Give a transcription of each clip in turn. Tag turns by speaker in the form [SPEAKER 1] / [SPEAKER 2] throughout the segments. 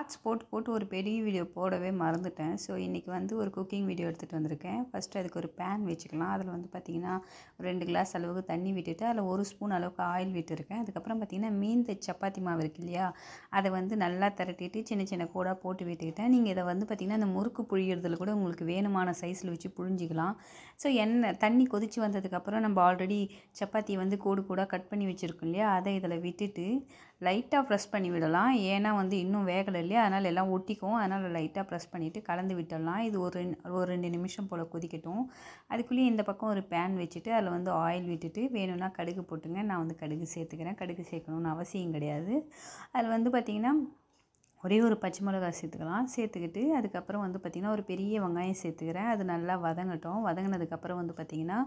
[SPEAKER 1] Shorts போட்டு ஒரு பெரிய வீடியோ போடவே மறந்துட்டேன். ஸோ இன்றைக்கி வந்து ஒரு குக்கிங் வீடியோ எடுத்துகிட்டு வந்திருக்கேன். ஃபஸ்ட்டு அதுக்கு ஒரு பேன் வச்சுக்கலாம். அதில் வந்து பார்த்திங்கன்னா 2 கிளாஸ் அளவுக்கு தண்ணி விட்டுட்டு அதில் 1 ஸ்பூன் அளவுக்கு ஆயில் விட்டுருக்கேன். அதுக்கப்புறம் பார்த்திங்கன்னா மீந்த சப்பாத்தி மாவு இருக்கு இல்லையா, அதை வந்து நல்லா திரட்டிட்டு சின்ன சின்ன கூடாக போட்டு விட்டுக்கிட்டேன். நீங்கள் இதை வந்து பார்த்திங்கன்னா அந்த முறுக்கு புழியறதுல கூட உங்களுக்கு வேணுமான சைஸில் வச்சு புழிஞ்சிக்கலாம். ஸோ தண்ணி கொதித்து வந்ததுக்கப்புறம் நம்ம ஆல்ரெடி சப்பாத்தியை வந்து கூடாக கட் பண்ணி வச்சுருக்கோம் இல்லையா, அதை இதில் விட்டுட்டு லைட்டாக ப்ரெஸ் பண்ணி விடலாம். ஏன்னா வந்து இன்னும் வேகலை இல்லையா, அதனால் எல்லாம் ஒட்டிக்கும். அதனால் லைட்டாக ப்ரெஸ் பண்ணிவிட்டு கலந்து விட்டுடலாம். இது ஒரு 2 நிமிஷம் போல் கொதிக்கட்டும். அதுக்குள்ளேயே இந்த பக்கம் ஒரு பேன் வச்சுட்டு அதில் வந்து ஆயில் விட்டுட்டு வேணும்னா கடுகு போட்டுங்க. நான் வந்து கடுகு சேர்த்துக்கிறேன். கடுகு சேர்க்கணுன்னு அவசியம் கிடையாது. அதில் வந்து பார்த்திங்கன்னா ஒரே ஒரு பச்சை மிளகாய் சேர்த்துக்கலாம். சேர்த்துக்கிட்டு அதுக்கப்புறம் வந்து பார்த்திங்கன்னா ஒரு பெரிய வெங்காயம் சேர்த்துக்கிறேன். அது நல்லா வதங்கட்டும். வதங்கினதுக்கப்புறம் வந்து பார்த்திங்கன்னா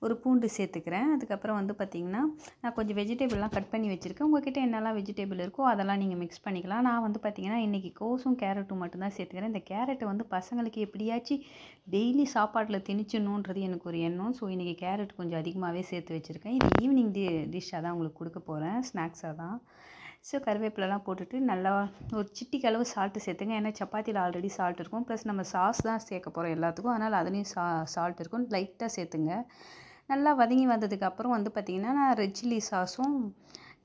[SPEAKER 1] ஒரு பூண்டு சேர்த்துக்கிறேன். அதுக்கப்புறம் வந்து பார்த்திங்கன்னா நான் கொஞ்சம் வெஜிடபிள்லாம் கட் பண்ணி வச்சுருக்கேன். உங்கள்கிட்ட என்னெல்லாம் வெஜிடபிள் இருக்கோ அதெல்லாம் நீங்கள் மிக்ஸ் பண்ணிக்கலாம். நான் வந்து பார்த்திங்கன்னா இன்றைக்கி கோஸும் கேரட்டும் மட்டும்தான் சேர்த்துக்கிறேன். இந்த கேரட்டை வந்து பசங்களுக்கு எப்படியாச்சும் டெய்லி சாப்பாட்டில் திணிச்சணுன்றது எனக்கு ஒரு எண்ணம். ஸோ இன்றைக்கி கேரட் கொஞ்சம் அதிகமாகவே சேர்த்து வச்சுருக்கேன். இது ஈவினிங் டிஷ்ஷாக தான் உங்களுக்கு கொடுக்க போகிறேன், ஸ்நாக்ஸாக தான். ஸோ கருவேப்பிலலாம் போட்டுட்டு நல்லா ஒரு சிட்டிக்கு அளவு சால்ட்டு சேர்த்துங்க. ஏன்னா சப்பாத்தியில் ஆல்ரெடி சால்ட் இருக்கும். ப்ளஸ் நம்ம சாஸ் தான் சேர்க்க போகிறோம் எல்லாத்துக்கும். அதனால் அதுலேயும் சால்ட் இருக்கும். லைட்டாக சேர்த்துங்க. நல்லா வதங்கி வந்ததுக்கப்புறம் வந்து பார்த்திங்கன்னா நான் ரெட் சில்லி சாஸும்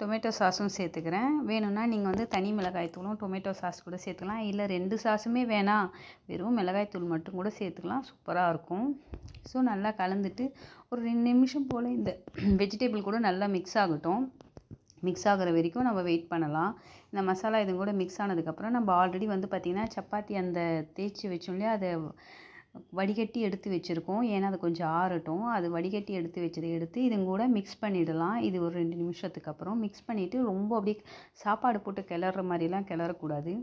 [SPEAKER 1] டொமேட்டோ சாஸும் சேர்த்துக்கிறேன். வேணும்னா நீங்கள் வந்து தனி மிளகாய் தூளும் டொமேட்டோ சாஸ் கூட சேர்த்துக்கலாம். இல்லை 2 சாஸுமே வேணாம், வெறும் மிளகாய் தூள் மட்டும் கூட சேர்த்துக்கலாம். சூப்பராக இருக்கும். ஸோ நல்லா கலந்துட்டு ஒரு 2 நிமிஷம் போல் இந்த வெஜிடபிள் கூட நல்லா மிக்ஸ் ஆகட்டும். மிக்ஸ் ஆகிற வரைக்கும் நம்ம வெயிட் பண்ணலாம். இந்த மசாலா இது கூட மிக்ஸ் ஆனதுக்கப்புறம் நம்ம ஆல்ரெடி வந்து பார்த்திங்கன்னா சப்பாத்தி அந்த தேய்ச்சி வச்சோம் இல்லையா, அதை வடிகட்டி எடுத்து வச்சுருக்கோம். ஏன்னா அது கொஞ்சம் ஆறட்டும். அது வடிகட்டி எடுத்து வச்சதை எடுத்து இது கூட மிக்ஸ் பண்ணிடலாம். இது ஒரு 2 நிமிஷத்துக்கு அப்புறம் மிக்ஸ் பண்ணிவிட்டு ரொம்ப அப்படியே சாப்பாடு போட்டு கிளற மாதிரிலாம் கிளறக்கூடாது.